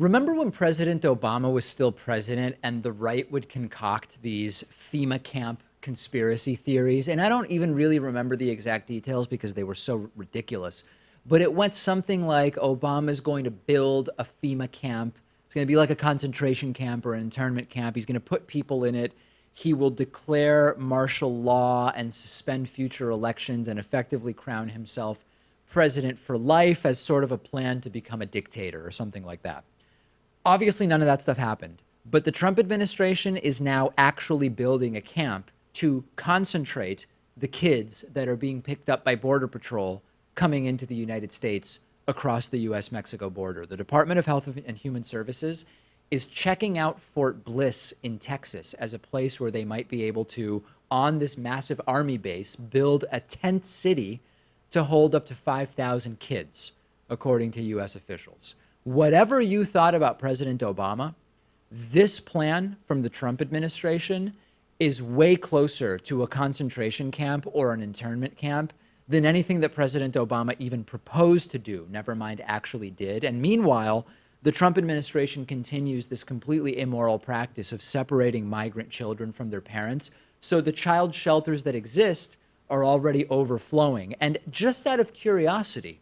Remember when President Obama was still president and the right would concoct these FEMA camp conspiracy theories? And I don't even really remember the exact details because they were so ridiculous. But it went something like Obama's going to build a FEMA camp. It's going to be like a concentration camp or an internment camp. He's going to put people in it. He will declare martial law and suspend future elections and effectively crown himself president for life as sort of a plan to become a dictator or something like that. Obviously, none of that stuff happened, but the Trump administration is now actually building a camp to concentrate the kids that are being picked up by Border Patrol coming into the United States across the U.S.-Mexico border. The Department of Health and Human Services is checking out Fort Bliss in Texas as a place where they might be able to, on this massive army base, build a tent city to hold up to 5,000 kids, according to U.S. officials. Whatever you thought about President Obama, this plan from the Trump administration is way closer to a concentration camp or an internment camp than anything that President Obama even proposed to do, never mind actually did. And meanwhile, the Trump administration continues this completely immoral practice of separating migrant children from their parents. So the child shelters that exist are already overflowing. And just out of curiosity,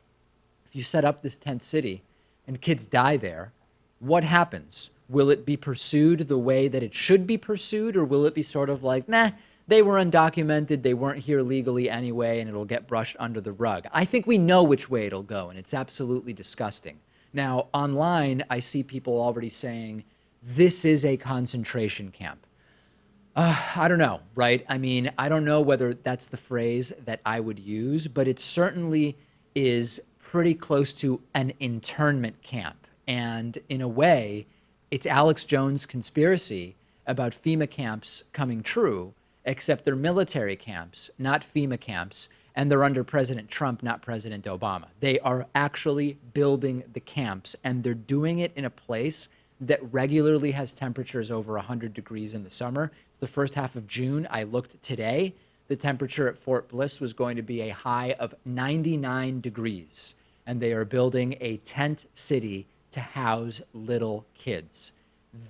if you set up this tent city and kids die there, what happens? Will it be pursued the way that it should be pursued, or will it be sort of like, nah, they were undocumented, they weren't here legally anyway, and it'll get brushed under the rug? I think we know which way it'll go, and it's absolutely disgusting. Now, online, I see people already saying, this is a concentration camp. I don't know, right? I mean, I don't know whether that's the phrase that I would use, but it certainly is pretty close to an internment camp. And in a way, it's Alex Jones' conspiracy about FEMA camps coming true, except they're military camps, not FEMA camps, and they're under President Trump, not President Obama. They are actually building the camps, and they're doing it in a place that regularly has temperatures over 100 degrees in the summer. It's the first half of June. I looked today. The temperature at Fort Bliss was going to be a high of 99 degrees. And they are building a tent city to house little kids.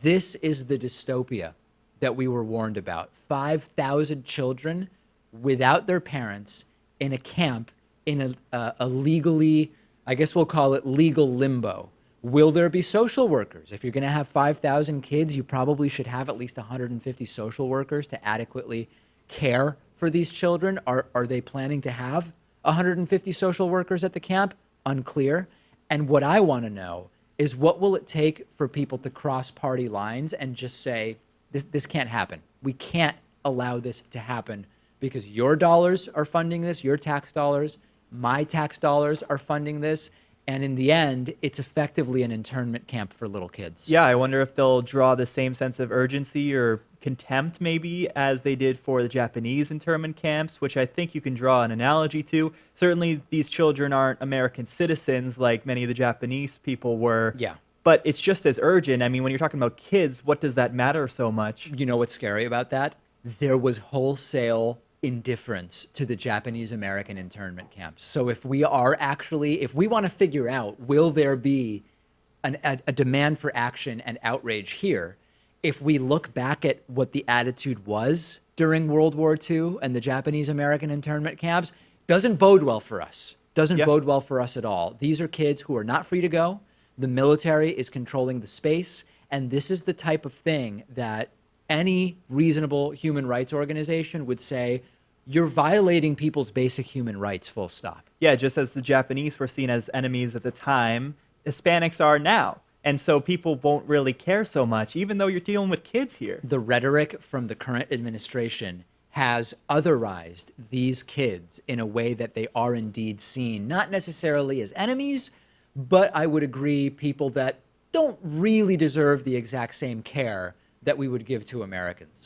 This is the dystopia that we were warned about. 5,000 children without their parents in a camp in a legally, I guess we'll call it legal limbo. Will there be social workers? If you're going to have 5,000 kids, you probably should have at least 150 social workers to adequately care for these children. Are they planning to have 150 social workers at the camp? Unclear. And what I want to know is, what will it take for people to cross party lines and just say, this can't happen. We can't allow this to happen because your dollars are funding this, your tax dollars, my tax dollars are funding this. And in the end, it's effectively an internment camp for little kids. Yeah, I wonder if they'll draw the same sense of urgency or contempt maybe as they did for the Japanese internment camps, which I think you can draw an analogy to. Certainly, these children aren't American citizens like many of the Japanese people were. Yeah. But it's just as urgent. I mean, when you're talking about kids, what does that matter so much? You know what's scary about that? There was wholesale indifference to the Japanese American internment camps. So if we want to figure out, will there be a demand for action and outrage here, if we look back at what the attitude was during World War II and the Japanese American internment camps, doesn't bode well for us. Doesn't bode well for us at all. These are kids who are not free to go. The military is controlling the space. And this is the type of thing that any reasonable human rights organization would say, you're violating people's basic human rights, full stop. Yeah, just as the Japanese were seen as enemies at the time, Hispanics are now. And so people won't really care so much, even though you're dealing with kids here. The rhetoric from the current administration has otherized these kids in a way that they are indeed seen, not necessarily as enemies, but I would agree, people that don't really deserve the exact same care that we would give to Americans.